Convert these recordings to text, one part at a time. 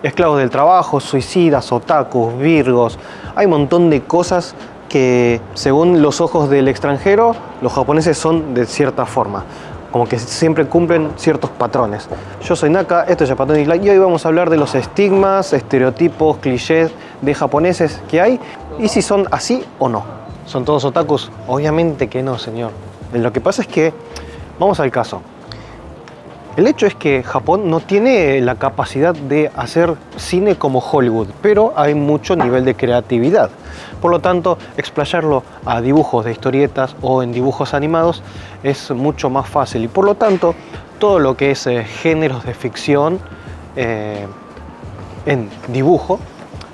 esclavos del trabajo, suicidas, otakus, virgos. Hay un montón de cosas que, según los ojos del extranjero, los japoneses son de cierta forma. Como que siempre cumplen ciertos patrones. Yo soy Naka, esto es Japatonic Live y hoy vamos a hablar de los estigmas, estereotipos, clichés de japoneses que hay y si son así o no. ¿Son todos otakus? Obviamente que no, señor. Lo que pasa es que, vamos al caso. El hecho es que Japón no tiene la capacidad de hacer cine como Hollywood, pero hay mucho nivel de creatividad. Por lo tanto, explayarlo a dibujos de historietas o en dibujos animados es mucho más fácil. Y por lo tanto, todo lo que es géneros de ficción en dibujo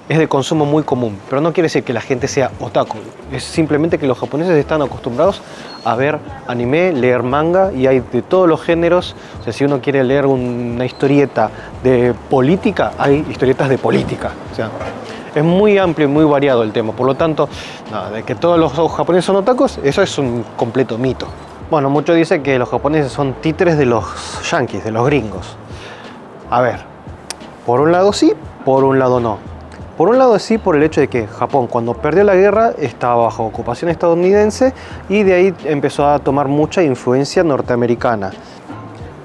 es de consumo muy común. Pero no quiere decir que la gente sea otaku. Es simplemente que los japoneses están acostumbrados a ver anime, leer manga y hay de todos los géneros. O sea, si uno quiere leer una historieta de política, hay historietas de política. O sea, es muy amplio y muy variado el tema. Por lo tanto, nada, de que todos los japoneses son otakus, eso es un completo mito. Bueno, muchos dicen que los japoneses son títeres de los yanquis, de los gringos. A ver, por un lado sí, por un lado no. Por un lado sí, por el hecho de que Japón, cuando perdió la guerra, estaba bajo ocupación estadounidense y de ahí empezó a tomar mucha influencia norteamericana.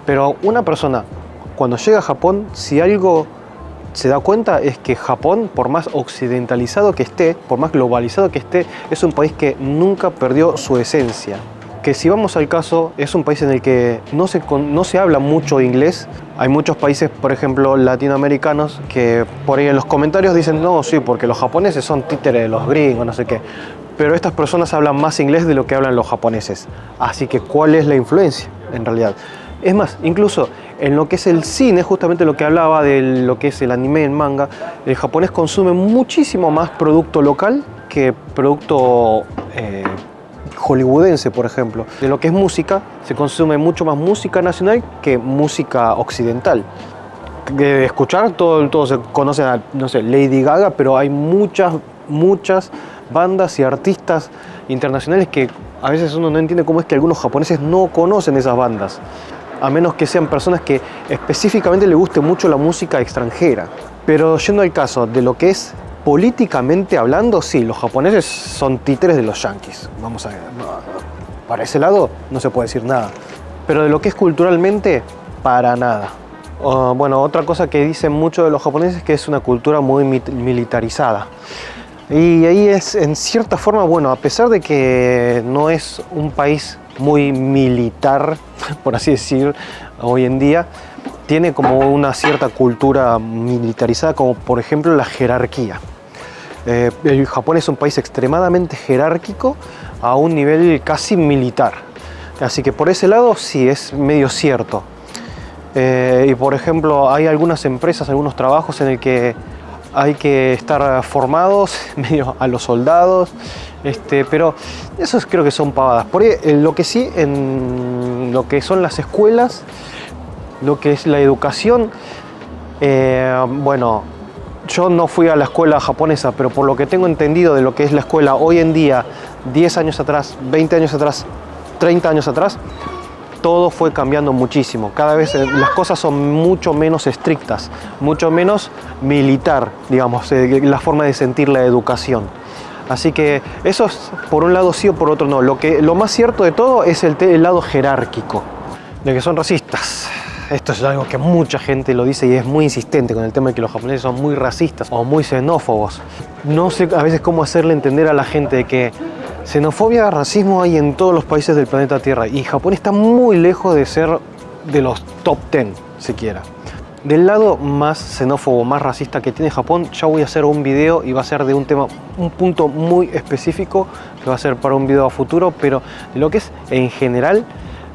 Pero una persona, cuando llega a Japón, si algo se da cuenta es que Japón, por más occidentalizado que esté, por más globalizado que esté, es un país que nunca perdió su esencia. Que si vamos al caso, es un país en el que no se habla mucho inglés. Hay muchos países, por ejemplo, latinoamericanos, que por ahí en los comentarios dicen no, sí, porque los japoneses son títeres de los gringos, no sé qué. Pero estas personas hablan más inglés de lo que hablan los japoneses. Así que, ¿cuál es la influencia en realidad? Es más, incluso en lo que es el cine, justamente lo que hablaba de lo que es el anime, el manga, el japonés consume muchísimo más producto local que producto hollywoodense, por ejemplo. De lo que es música, se consume mucho más música nacional que música occidental. De escuchar, todo se conoce a, no sé, Lady Gaga, pero hay muchas bandas y artistas internacionales que a veces uno no entiende cómo es que algunos japoneses no conocen esas bandas, a menos que sean personas que específicamente les guste mucho la música extranjera. Pero yendo al caso de lo que es políticamente hablando, sí, los japoneses son títeres de los yanquis. Vamos a ver, para ese lado no se puede decir nada. Pero de lo que es culturalmente, para nada. Bueno, otra cosa que dicen mucho de los japoneses es que es una cultura muy militarizada. Y ahí es, en cierta forma, bueno, a pesar de que no es un país muy militar, por así decir, hoy en día, tiene como una cierta cultura militarizada, como por ejemplo la jerarquía. El Japón es un país extremadamente jerárquico a un nivel casi militar. Así que por ese lado sí es medio cierto. Y por ejemplo hay algunas empresas, algunos trabajos en el que hay que estar formados medio a los soldados. Pero esos creo que son pavadas. Por ahí, lo que sí, en lo que son las escuelas, lo que es la educación, bueno, yo no fui a la escuela japonesa, pero por lo que tengo entendido de lo que es la escuela hoy en día, 10 años atrás, 20 años atrás, 30 años atrás, todo fue cambiando muchísimo. Cada vez las cosas son mucho menos estrictas, mucho menos militar, digamos, la forma de sentir la educación. Así que eso es por un lado sí o por otro no. Lo más cierto de todo es el lado jerárquico, de que son racistas. Esto es algo que mucha gente lo dice y es muy insistente con el tema de que los japoneses son muy racistas o muy xenófobos. No sé a veces cómo hacerle entender a la gente de que xenofobia, racismo hay en todos los países del planeta Tierra y Japón está muy lejos de ser de los top 10 siquiera. Del lado más xenófobo, más racista que tiene Japón, ya voy a hacer un video y va a ser de un tema, un punto muy específico que va a ser para un video a futuro, pero de lo que es en general,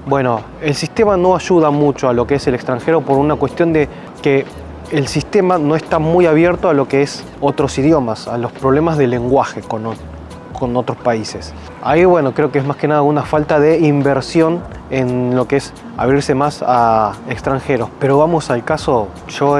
bueno, el sistema no ayuda mucho a lo que es el extranjero por una cuestión de que el sistema no está muy abierto a lo que es otros idiomas, a los problemas de lenguaje con otros países. Ahí, bueno, creo que es más que nada una falta de inversión en lo que es abrirse más a extranjeros. Pero vamos al caso, yo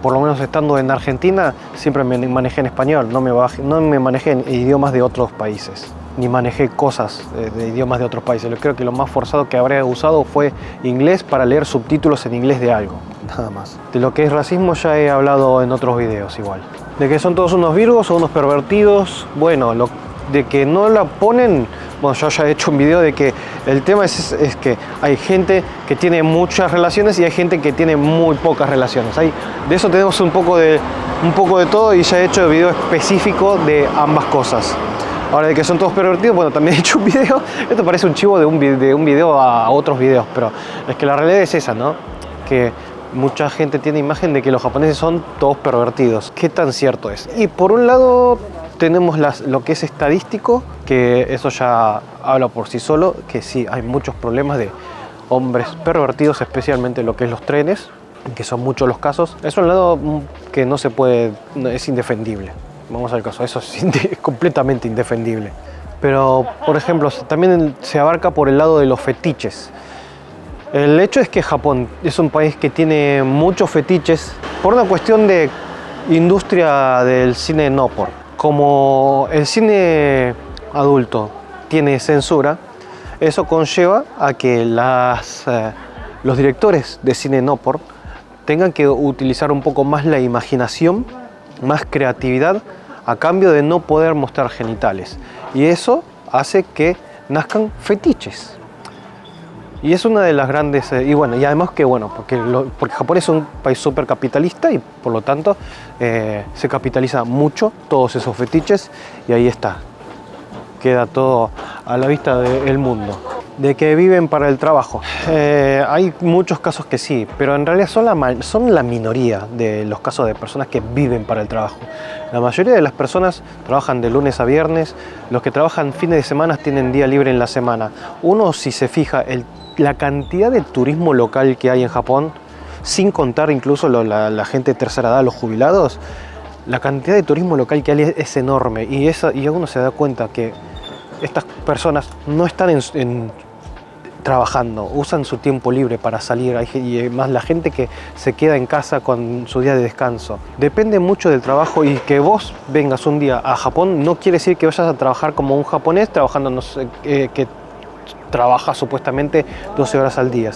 por lo menos estando en Argentina, siempre me manejé en español, no me manejé en idiomas de otros países. ni manejé cosas de idiomas de otros países. Yo creo que lo más forzado que habré usado fue inglés para leer subtítulos en inglés de algo, nada más. De lo que es racismo ya he hablado en otros videos igual. De que son todos unos virgos o unos pervertidos, bueno, de que no la ponen, bueno, yo ya he hecho un video de que el tema es que hay gente que tiene muchas relaciones y hay gente que tiene muy pocas relaciones. De eso tenemos un poco de todo y ya he hecho un video específico de ambas cosas. Ahora, de que son todos pervertidos, bueno, también he hecho un video. Esto parece un chivo de un video a otros videos, pero es que la realidad es esa, ¿no? Que mucha gente tiene imagen de que los japoneses son todos pervertidos. ¿Qué tan cierto es? Y por un lado tenemos lo que es estadístico, que eso ya habla por sí solo, que sí, hay muchos problemas de hombres pervertidos, especialmente lo que es los trenes, que son muchos los casos. Es un lado que no se puede, es indefendible. Vamos al caso, eso es completamente indefendible. Pero, por ejemplo, también se abarca por el lado de los fetiches. El hecho es que Japón es un país que tiene muchos fetiches por una cuestión de industria del cine no por. Como el cine adulto tiene censura, eso conlleva a que los directores de cine no por tengan que utilizar un poco más la imaginación, más creatividad, a cambio de no poder mostrar genitales. Y eso hace que nazcan fetiches. Y es una de las grandes... y bueno, y además que bueno, porque Japón es un país súper capitalista y por lo tanto se capitaliza mucho todos esos fetiches y ahí está. Queda todo a la vista del mundo. De que viven para el trabajo. Hay muchos casos que sí, pero en realidad son la minoría de los casos de personas que viven para el trabajo. La mayoría de las personas trabajan de lunes a viernes. Los que trabajan fines de semana tienen día libre en la semana. Uno, si se fija, la cantidad de turismo local que hay en Japón, sin contar incluso la gente de tercera edad, los jubilados, la cantidad de turismo local que hay es enorme y uno se da cuenta que estas personas no están trabajando, usan su tiempo libre para salir, y más la gente que se queda en casa con su día de descanso. Depende mucho del trabajo y que vos vengas un día a Japón no quiere decir que vayas a trabajar como un japonés trabajando, no sé, que trabaja supuestamente 12 horas al día.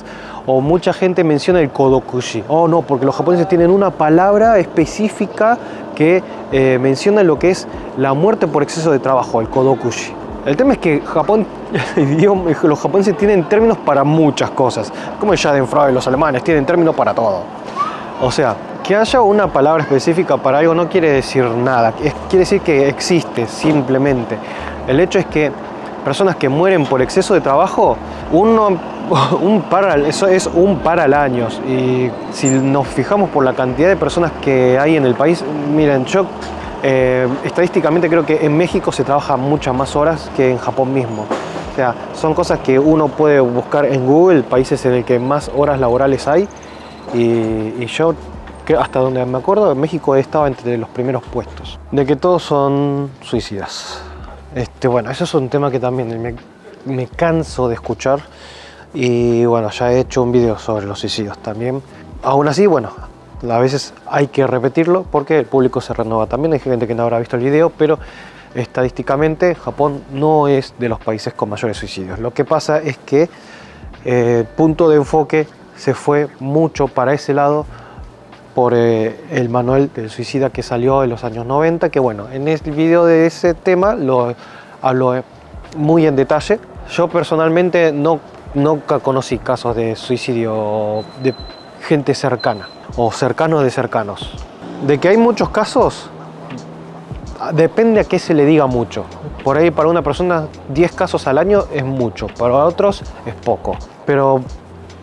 O mucha gente menciona el kodokushi. Oh no, porque los japoneses tienen una palabra específica que menciona lo que es la muerte por exceso de trabajo, el kodokushi. El tema es que los japoneses tienen términos para muchas cosas, como el Schadenfreude, los alemanes tienen términos para todo. O sea, que haya una palabra específica para algo no quiere decir nada, quiere decir que existe simplemente. El hecho es que personas que mueren por exceso de trabajo, eso es un par al año. Y si nos fijamos por la cantidad de personas que hay en el país, miren, yo estadísticamente creo que en México se trabaja muchas más horas que en Japón mismo. O sea, son cosas que uno puede buscar en Google, países en el que más horas laborales hay. Y yo, hasta donde me acuerdo, en México estaba entre los primeros puestos. De que todos son suicidas. Bueno, eso es un tema que también me canso de escuchar. Y bueno, ya he hecho un video sobre los suicidios también. Aún así, bueno, a veces hay que repetirlo porque el público se renueva también. Hay gente que no habrá visto el video, pero estadísticamente Japón no es de los países con mayores suicidios. Lo que pasa es que el punto de enfoque se fue mucho para ese lado por el manual del suicida que salió en los años 90, que bueno, en el video de ese tema lo hablo muy en detalle. Yo personalmente nunca conocí casos de suicidio de gente cercana o cercanos de cercanos. De que hay muchos casos, depende a qué se le diga mucho. Por ahí para una persona 10 casos al año es mucho, para otros es poco. Pero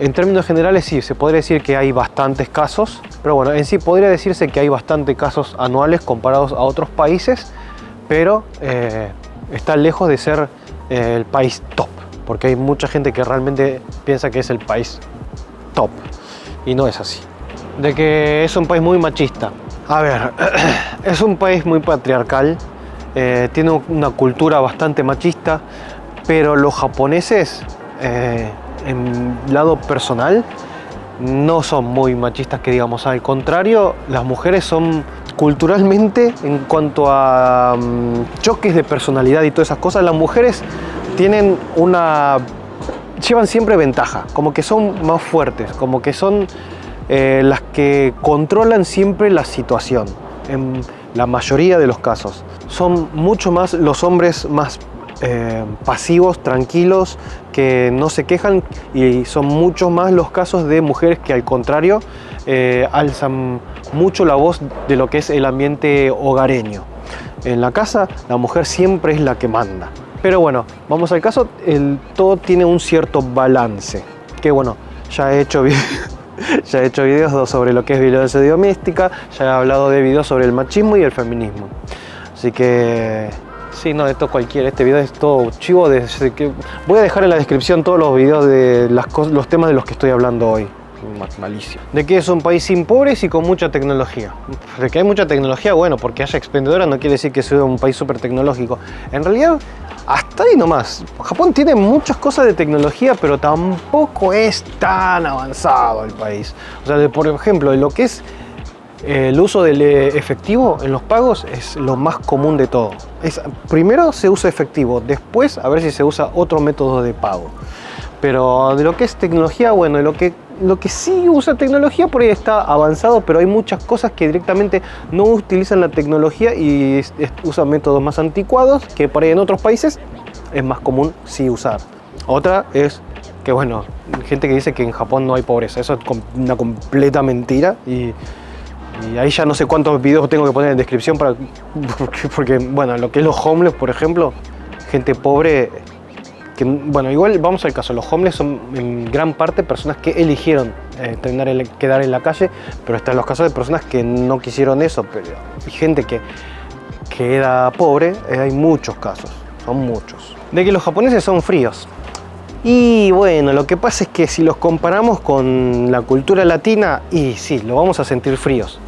en términos generales sí, se podría decir que hay bastantes casos, pero bueno, en sí podría decirse que hay bastantes casos anuales comparados a otros países, pero está lejos de ser el país top, porque hay mucha gente que realmente piensa que es el país top, y no es así. De que es un país muy machista. A ver, es un país muy patriarcal, tiene una cultura bastante machista, pero los japoneses, en lado personal, no son muy machistas que digamos. Al contrario, las mujeres son culturalmente, en cuanto a choques de personalidad y todas esas cosas, las mujeres tienen llevan siempre ventaja, como que son más fuertes, como que son las que controlan siempre la situación, en la mayoría de los casos. Son mucho más los hombres más pasivos, tranquilos, que no se quejan, y son mucho más los casos de mujeres que al contrario alzan mucho la voz de lo que es el ambiente hogareño. En la casa la mujer siempre es la que manda. Pero bueno, vamos al caso, todo tiene un cierto balance. Que bueno, ya he hecho videos sobre lo que es violencia doméstica, ya he hablado de videos sobre el machismo y el feminismo. Así que sí, no, esto cualquiera, este video es todo chivo. Voy a dejar en la descripción todos los videos de los temas de los que estoy hablando hoy. Malísimo. De que es un país sin pobres y con mucha tecnología. De que hay mucha tecnología, bueno, porque haya expendedora no quiere decir que sea un país súper tecnológico. En realidad, hasta ahí nomás. Japón tiene muchas cosas de tecnología, pero tampoco es tan avanzado el país. O sea, por ejemplo, lo que es el uso del efectivo en los pagos es lo más común de todo. Primero se usa efectivo, después a ver si se usa otro método de pago. Pero de lo que es tecnología, bueno, lo que sí usa tecnología por ahí está avanzado, pero hay muchas cosas que directamente no utilizan la tecnología y usan métodos más anticuados que por ahí en otros países es más común sí usar. Otra es que, bueno, gente que dice que en Japón no hay pobreza. Eso es una completa mentira y ahí ya no sé cuántos videos tengo que poner en descripción porque bueno, lo que es los homeless, por ejemplo, gente pobre. Que, bueno, igual vamos al caso, los homeless son en gran parte personas que eligieron quedar en la calle, pero están los casos de personas que no quisieron eso, pero hay gente que queda pobre, hay muchos casos, son muchos. De que los japoneses son fríos. Y bueno, lo que pasa es que si los comparamos con la cultura latina, y sí, lo vamos a sentir fríos.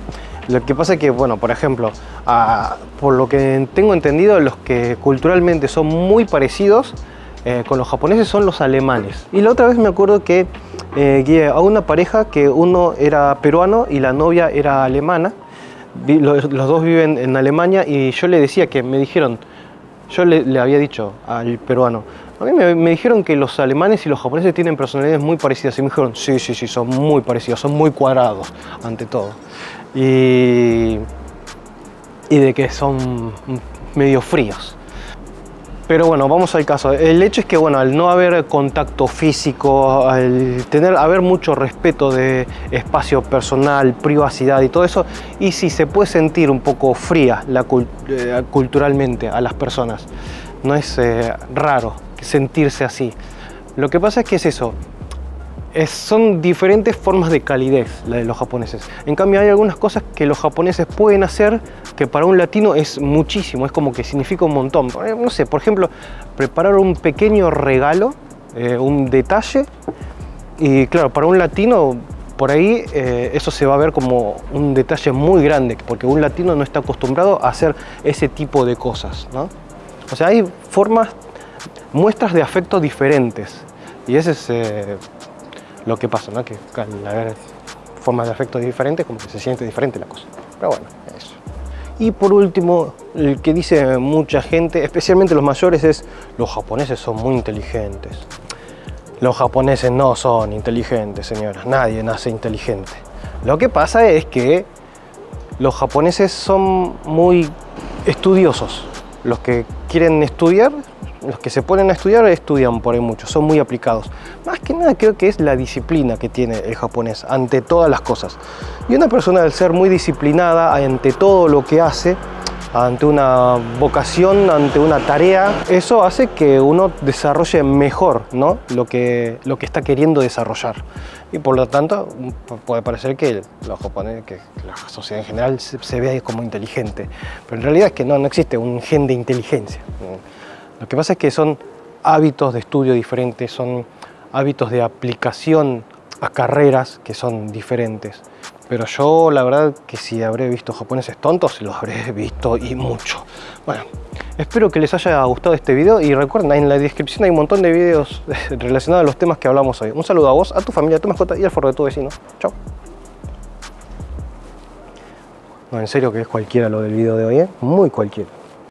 Lo que pasa es que, bueno, por ejemplo, por lo que tengo entendido, los que culturalmente son muy parecidos con los japoneses son los alemanes. Y la otra vez me acuerdo que guié a una pareja que uno era peruano y la novia era alemana. Los dos viven en Alemania y yo le decía que me dijeron, yo le había dicho al peruano, a mí me dijeron que los alemanes y los japoneses tienen personalidades muy parecidas. Y me dijeron, sí, son muy parecidos, son muy cuadrados ante todo. Y de que son medio fríos. Pero bueno, vamos al caso. El hecho es que, bueno, al no haber contacto físico, al haber mucho respeto de espacio personal, privacidad y todo eso, y sí se puede sentir un poco fría culturalmente a las personas. No es raro sentirse así. Lo que pasa es que es eso. Son diferentes formas de calidez la de los japoneses. En cambio hay algunas cosas que los japoneses pueden hacer que para un latino es muchísimo, es como que significa un montón. No sé, por ejemplo, preparar un pequeño regalo, un detalle, y claro, para un latino por ahí eso se va a ver como un detalle muy grande, porque un latino no está acostumbrado a hacer ese tipo de cosas, ¿no? O sea, hay muestras de afecto diferentes, y ese es lo que pasa, ¿no? Que al haber formas de afecto diferentes, como que se siente diferente la cosa. Pero bueno, eso. Y por último, el que dice mucha gente, especialmente los mayores, es: los japoneses son muy inteligentes. Los japoneses no son inteligentes, señoras. Nadie nace inteligente. Lo que pasa es que los japoneses son muy estudiosos. Los que quieren estudiar, los que se ponen a estudiar, estudian por ahí mucho, son muy aplicados. Más que nada creo que es la disciplina que tiene el japonés ante todas las cosas. Y una persona, al ser muy disciplinada ante todo lo que hace, ante una vocación, ante una tarea, eso hace que uno desarrolle mejor, ¿no? lo que está queriendo desarrollar. Y por lo tanto puede parecer que los japoneses, que la sociedad en general se ve como inteligente, pero en realidad es que no existe un gen de inteligencia. Lo que pasa es que son hábitos de estudio diferentes, son hábitos de aplicación a carreras que son diferentes. Pero yo, la verdad, que si habré visto japoneses tontos, los habré visto y mucho. Bueno, espero que les haya gustado este video y recuerden, en la descripción hay un montón de videos relacionados a los temas que hablamos hoy. Un saludo a vos, a tu familia, a tu mascota y al forro de tu vecino. Chao. No, en serio que es cualquiera lo del video de hoy, ¿eh? Muy cualquiera.